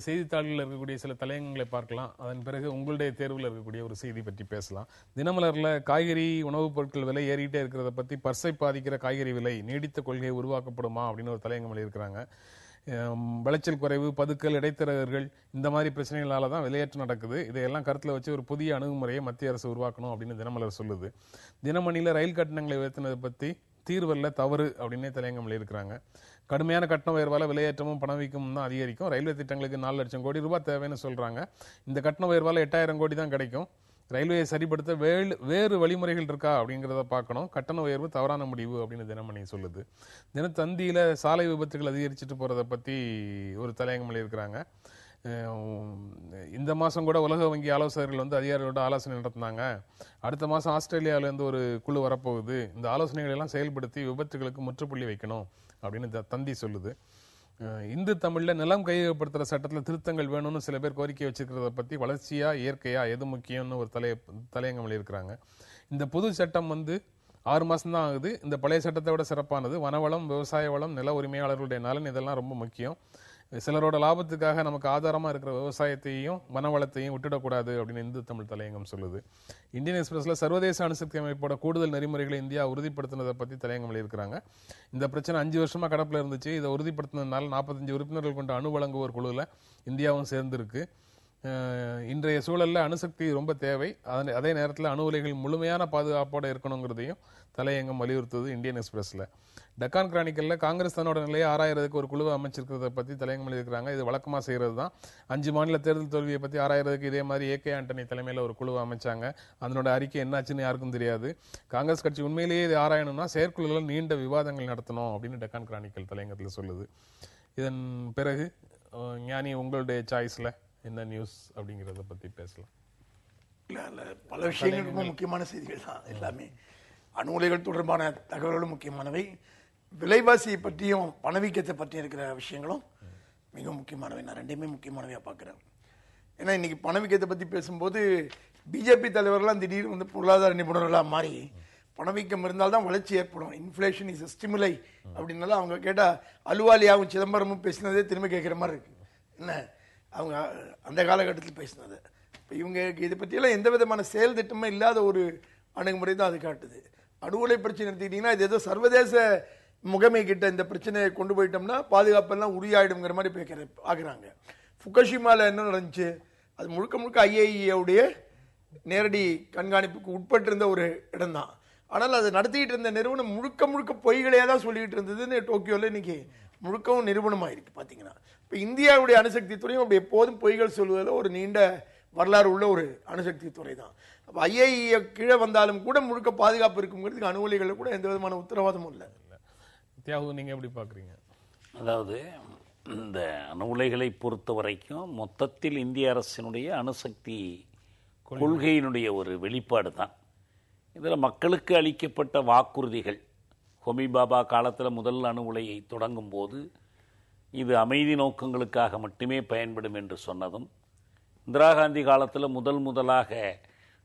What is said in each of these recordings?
செய்தித்தாள்களில் இருக்கக்கூடிய சில தலையங்கங்களை பார்க்கலாம். அதன் பிறகு உங்களுடைய தேர்வில் இருக்கக்கூடிய ஒரு செய்தி பற்றி பேசலாம். தினமலரில் காய்கறி உணவுப் பொருட்கள் விலை ஏறிட்டே இருக்கிறத பற்றி பர்சை பாதிக்கிற காய்கறி விலை நீடித்த கொள்கை உருவாக்கப்படுமா அப்படின்னு ஒரு தலையங்கம் எழுதியிருக்கிறாங்க. விளைச்சல் குறைவு, பதுக்கல், இடைத்தரகர்கள் இந்த மாதிரி பிரச்சனைகளால தான் விலையேற்றம் நடக்குது. இதையெல்லாம் கருத்தில் வச்சு ஒரு புதிய அணுகுமுறையை மத்திய அரசு உருவாக்கணும் அப்படின்னு தினமலர் சொல்லுது. தினமணியில் ரயில் கட்டணங்களை உயர்த்தினதை பற்றி தீர்வல்ல தவறு அப்படின்னே தலையங்கம் எழுதியிருக்கிறாங்க. கடுமையான கட்டண உயர்வால விலையேற்றமும் பணவீக்கமும் தான் அதிகரிக்கும். ரயில்வே திட்டங்களுக்கு 4 லட்சம் கோடி ரூபாய் தேவைன்னு சொல்றாங்க. இந்த கட்டண உயர்வால 8000 கோடி தான் கிடைக்கும். ரயில்வேயை சரிப்படுத்த வேறு வழிமுறைகள் இருக்கா அப்படிங்கிறத பார்க்கணும். கட்டண உயர்வு தவறான முடிவு அப்படின்னு தினமணி சொல்லுது. தினத்தந்தியில சாலை விபத்துகள் அதிகரிச்சுட்டு போறதை பத்தி ஒரு தலையங்கம் எழுதியிருக்கிறாங்க. இந்த மாதம் கூட உலக வங்கி ஆலோசகர்கள் வந்து அதிகாரிகளோட ஆலோசனை நடத்தினாங்க. அடுத்த மாதம் ஆஸ்திரேலியாவிலேருந்து ஒரு குழு வரப்போகுது. இந்த ஆலோசனைகள் எல்லாம் செயல்படுத்தி விபத்துகளுக்கு முற்றுப்புள்ளி வைக்கணும் அப்படின்னு தந்தி சொல்லுது. இந்து தமிழில் நிலம் கையகப்படுத்துகிற சட்டத்தில் திருத்தங்கள் வேணும்னு சில பேர் கோரிக்கை வச்சிருக்கிறத பற்றி வளர்ச்சியா இயற்கையா எது முக்கியம்னு ஒரு தலையங்கம் எழுதியிருக்கிறாங்க. இந்த புது சட்டம் வந்து 6 மாதம் தான் ஆகுது. இந்த பழைய சட்டத்தை விட சிறப்பானது. வனவளம், விவசாய வளம், நில உரிமையாளர்களுடைய நலன் இதெல்லாம் ரொம்ப முக்கியம். சிலரோட லாபத்துக்காக நமக்கு ஆதாரமாக இருக்கிற விவசாயத்தையும் வனவளத்தையும் விட்டுடக்கூடாது அப்படின்னு இந்து தமிழ் தலையங்கம் சொல்லுது. இந்தியன் எக்ஸ்பிரஸ்ல சர்வதேச அணுசக்தி அமைப்போட கூடுதல் நெறிமுறைகளை இந்தியா உறுதிப்படுத்தினதை பற்றி தலையங்கம் எழுதியிருக்கிறாங்க. இந்த பிரச்சனை 5 வருஷமா கடப்பில் இருந்துச்சு. இதை உறுதிப்படுத்தினதுனால 45 உறுப்பினர்கள் கொண்ட அணு வழங்குவோர் குழுவில் இந்தியாவும் சேர்ந்திருக்கு. இன்றைய சூழலில் அணுசக்தி ரொம்ப தேவை. அதே நேரத்தில் அணு உலைகள் முழுமையான பாதுகாப்போடு இருக்கணுங்கிறதையும் தலையங்கம் வலியுறுத்துது இந்தியன் எக்ஸ்பிரஸ்ல. டெக்கான் கிரானிக்கல்ல காங்கிரஸ் தன்னோட நிலையை ஆராயறதுக்கு ஒரு குழுவை அமைச்சிருக்கிறத பத்தி தலையங்கம் எழுதியிருக்கிறாங்க. இது வழக்கமாக செய்யறது தான். 5 மாநில தேர்தல் தோல்வியை பற்றி ஆராயறதுக்கு இதே மாதிரி ஏகே ஆண்டனி தலைமையில் ஒரு குழுவை அமைச்சாங்க. அதனோட அறிக்கை என்னாச்சுன்னு யாருக்கும் தெரியாது. காங்கிரஸ் கட்சி உண்மையிலேயே இதை ஆராயணும்னா செயற்குழுவில் நீண்ட விவாதங்கள் நடத்தணும் அப்படின்னு டெக்கான் கிரானிக்கல் தலையங்கத்தில் சொல்லுது. இதன் பிறகு ஞானி உங்களுடைய சாய்ஸ்ல என்ன நியூஸ் அப்படிங்கிறத பத்தி பேசலாம். பல விஷயங்கள் ரொம்ப முக்கியமான செய்திகள் தான். எல்லாமே அணு உலைகள் தொடர்பான தகவல்களும் முக்கியமானவை. விலைவாசியை பற்றியும் பணவீக்கத்தை பற்றியும் இருக்கிற விஷயங்களும் மிக முக்கியமானவை. நான் ரெண்டையுமே முக்கியமானவையாக பார்க்குறேன். ஏன்னா இன்னைக்கு பணவீக்கத்தை பற்றி பேசும்போது பிஜேபி தலைவர்கள்லாம் திடீர்னு வந்து பொருளாதார நிபுணர்களாக மாறி பணவீக்கம் இருந்தால்தான் வளர்ச்சி ஏற்படும், இன்ஃப்ளேஷன் இஸ் ஸ்டிமுலை அப்படின்னாலும் அவங்க கேட்டால் அலுவாலியாவும் சிதம்பரமும் பேசினதே திரும்ப கேட்குற மாதிரி இருக்கு. என்ன அவங்க அந்த காலகட்டத்தில் பேசினது. இப்போ இவங்க இதை பற்றியெல்லாம் எந்த விதமான செயல் திட்டமும் இல்லாத ஒரு அணுகுமுறை தான் அது காட்டுது. அணு உலை பிரச்சனை எடுத்துக்கிட்டிங்கன்னா இது ஏதோ சர்வதேச முகமை கிட்ட இந்த பிரச்சனையை கொண்டு போயிட்டோம்னா பாதுகாப்பெல்லாம் உரியாயிடுங்கிற மாதிரி ஆகுறாங்க. ஃபுகுஷிமாவில் என்ன நடந்துச்சு? அது முழுக்க முழுக்க ஐஏஇஏவுடைய நேரடி கண்காணிப்புக்கு உட்பட்டிருந்த ஒரு இடம் தான். ஆனால் அதை நடத்திக்கிட்டு இருந்த நிறுவனம் முழுக்க முழுக்க பொய்களையே தான் சொல்லிக்கிட்டு இருந்ததுன்னு டோக்கியோவில் இன்னைக்கு முழுக்கவும் நிரூபணமாயிருக்கு. பார்த்தீங்கன்னா இப்போ இந்தியாவுடைய அணுசக்தி துறையும் அப்படி எப்போதும் பொய்கள் சொல்வதில் ஒரு நீண்ட வரலாறு உள்ள ஒரு அணுசக்தி துறை தான். அப்போ ஐஏஇஏ கீழே வந்தாலும் கூட முழுக்க பாதுகாப்பு இருக்குங்கிறதுக்கு அணு உலைகளில் கூட எந்த விதமான உத்தரவாதமும் இல்லை. நீங்க எப்படி பார்க்குறீங்க? அதாவது இந்த அணு உலைகளை பொறுத்த வரைக்கும் மொத்தத்தில் இந்திய அரசினுடைய அணுசக்தி கொள்கையினுடைய ஒரு வெளிப்பாடு தான். இதில் மக்களுக்கு அளிக்கப்பட்ட வாக்குறுதிகள், ஹோமி பாபா காலத்தில் முதல் அணு உலையை தொடங்கும் போது இது அமைதி நோக்கங்களுக்காக மட்டுமே பயன்படும் என்று சொன்னதும், இந்திரா காந்தி காலத்தில் முதலாக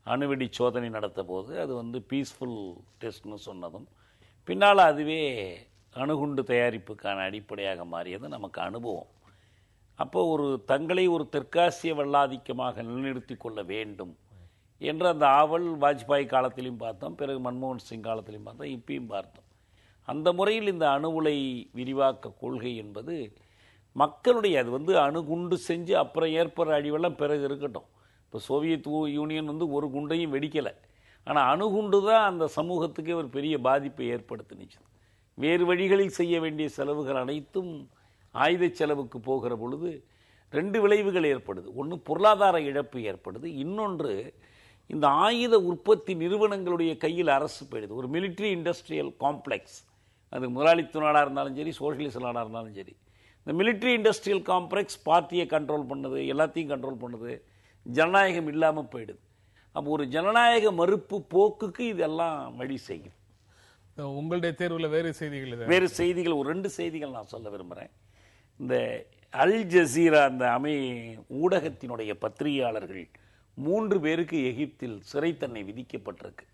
அணுவெடி சோதனை நடத்த போது அது வந்து பீஸ்ஃபுல் டெஸ்ட்னு சொன்னதும், பின்னால் அதுவே அணுகுண்டு தயாரிப்புக்கான அடிப்படையாக மாறியது நமக்கு அனுபவம். அப்போ தங்களை ஒரு தெற்காசிய வல்லாதிக்கமாக நிலைநிறுத்தி கொள்ள வேண்டும் என்ற அந்த ஆவல் வாஜ்பாய் காலத்திலையும் பார்த்தோம், பிறகு மன்மோகன் சிங் காலத்திலையும் பார்த்தோம், இப்பயும் பார்த்தோம். அந்த முறையில் இந்த அணு உலை விரிவாக்க கொள்கை என்பது மக்களுடைய, அது வந்து அணுகுண்டு செஞ்சு அப்புறம் ஏற்படுற அழிவெல்லாம் பிறகு இருக்கட்டும். இப்போ சோவியத் யூனியன் வந்து ஒரு குண்டையும் வெடிக்கலை, ஆனால் அணுகுண்டு தான் அந்த சமூகத்துக்கே ஒரு பெரிய பாதிப்பை ஏற்படுத்தினுச்சு. வேறு வழிகளில் செய்ய வேண்டிய செலவுகள் அனைத்தும் ஆயுத செலவுக்கு போகிற பொழுது 2 விளைவுகள் ஏற்படுது. ஒன்று பொருளாதார இழப்பு ஏற்படுது, இன்னொன்று இந்த ஆயுத உற்பத்தி நிறுவனங்களுடைய கையில் அரசு போயிடுது. ஒரு மிலிட்ரி இண்டஸ்ட்ரியல் காம்ப்ளெக்ஸ், அது முதலாளித்துவ நாடாக இருந்தாலும் சரி, சோஷியலிஸ்ட் நாடாக இருந்தாலும் சரி, இந்த மிலிட்ரி இண்டஸ்ட்ரியல் காம்ப்ளெக்ஸ் பார்ட்டியை கண்ட்ரோல் பண்ணுது, எல்லாத்தையும் கண்ட்ரோல் பண்ணுது, ஜனநாயகம் இல்லாமல் போயிடுது. அப்போ ஒரு ஜனநாயக மறுப்பு போக்குக்கு இதெல்லாம் வழி செய்யும். உங்களுடைய தேர்வில் வேறு செய்திகள் ஒரு 2 செய்திகள் நான் சொல்ல விரும்புகிறேன். இந்த அல் ஜசீரா அந்த ஊடகத்தினுடைய பத்திரிகையாளர்கள் 3 பேருக்கு எகிப்தில் சிறை தண்டனை விதிக்கப்பட்டிருக்கு.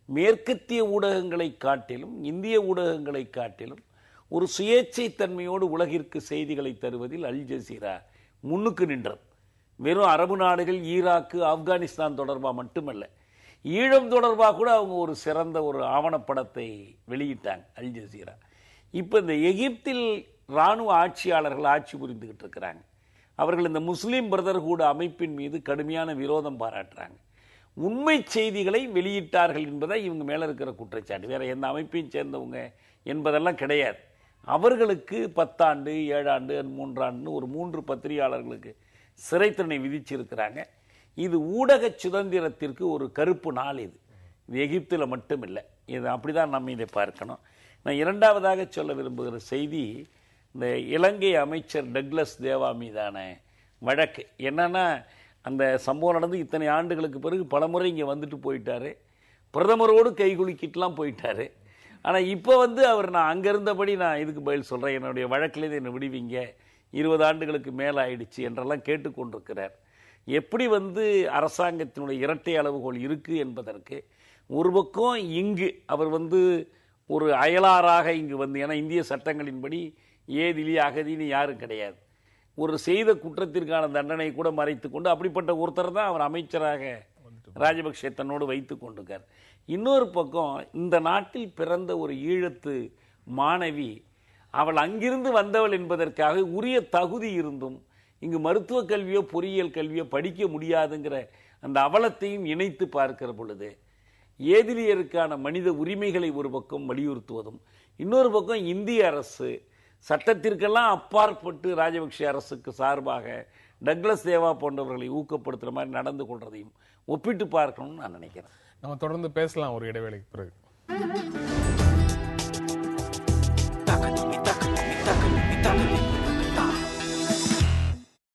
மேற்கத்திய ஊடகங்களை காட்டிலும் இந்திய ஊடகங்களை காட்டிலும் ஒரு சுயேட்சை தன்மையோடு உலகிற்கு செய்திகளை தருவதில் அல் ஜசீரா முன்னுக்கு நின்றது. வெறும் அரபு நாடுகள், ஈராக்கு, ஆப்கானிஸ்தான் தொடர்பாக மட்டுமல்ல, ஈழம் தொடர்பாக கூட அவங்க ஒரு சிறந்த ஒரு ஆவணப்படத்தை வெளியிட்டாங்க, அல் ஜசீரா. இப்போ இந்த எகிப்தில் இராணுவ ஆட்சியாளர்கள் ஆட்சி புரிந்துகிட்டு இருக்கிறாங்க. அவர்கள் இந்த முஸ்லீம் பிரதர்ஹுட் அமைப்பின் மீது கடுமையான விரோதம் பாராட்டுறாங்க. உண்மை செய்திகளை வெளியிட்டார்கள் என்பதை இவங்க மேலே இருக்கிற குற்றச்சாட்டு. வேற எந்த அமைப்பையும் சேர்ந்தவங்க என்பதெல்லாம் கிடையாது. அவர்களுக்கு 10 ஆண்டு, 7 ஆண்டு, 3 ஆண்டுன்னு ஒரு 3 பத்திரிகையாளர்களுக்கு சிறை தண்டனை விதிச்சிருக்கிறாங்க. இது ஊடக சுதந்திரத்திற்கு ஒரு கருப்பு நாள். இது எகிப்தில் மட்டும் இல்லை, இது அப்படிதான் நம்ம இதை பார்க்கணும். நான் இரண்டாவதாக சொல்ல விரும்புகிற செய்தி, இந்த இலங்கை அமைச்சர் டக்ளஸ் தேவா மீதான வழக்கு. என்னன்னா, அந்த சம்பவம் நடந்து இத்தனை ஆண்டுகளுக்கு பிறகு பலமுறை இங்கே வந்துட்டு போயிட்டாரு, பிரதமரோடு கைகுலுக்கிட்டுலாம் போயிட்டாரு. ஆனால் இப்போ அவர் நான் அங்கே இருந்தபடி நான் இதுக்கு பதில் சொல்கிறேன், என்னுடைய வழக்கில் என்னை விடுவீங்க, 20 ஆண்டுகளுக்கு மேலே ஆயிடுச்சு என்றெல்லாம் கேட்டுக்கொண்டிருக்கிறார். எப்படி அரசாங்கத்தினுடைய இரட்டை அளவுகோல் இருக்குது என்பதற்கு ஒரு பக்கம் இங்கு அவர் ஒரு அயலாராக இங்கு ஏன்னா இந்திய சட்டங்களின்படி ஏதிலி அகதின்னு யாரும் கிடையாது, ஒரு செய்த குற்றத்திற்கான தண்டனை கூட மறைத்து கொண்டு அப்படிப்பட்ட ஒருத்தர் தான் அவர் அமைச்சராக ராஜபக்சே தன்னோடு வைத்து கொண்டிருக்கார். இன்னொரு பக்கம் இந்த நாட்டில் பிறந்த ஒரு ஈழத்து மாணவி, அவள் அங்கிருந்து வந்தவள் என்பதற்காக உரிய தகுதி இருந்தும் இங்கு மருத்துவ கல்வியோ பொறியியல் கல்வியோ படிக்க முடியாதுங்கிற அந்த அவலத்தையும் இணைத்து பார்க்கிற பொழுது ஏதிலியருக்கான மனித உரிமைகளை ஒரு பக்கம் வலியுறுத்துவதும், இன்னொரு பக்கம் இந்திய அரசு சட்டத்திற்கெல்லாம் அப்பாற்பட்டு ராஜபக்சே அரசுக்கு சார்பாக டக்ளஸ் தேவா போன்றவர்களை ஊக்கப்படுத்துகிற மாதிரி நடந்து கொள்றதையும் ஒப்பிட்டு பார்க்கணும்னு நான் நினைக்கிறேன். நம்ம தொடர்ந்து பேசலாம் ஒரு இடைவேளைக்கு பிறகு.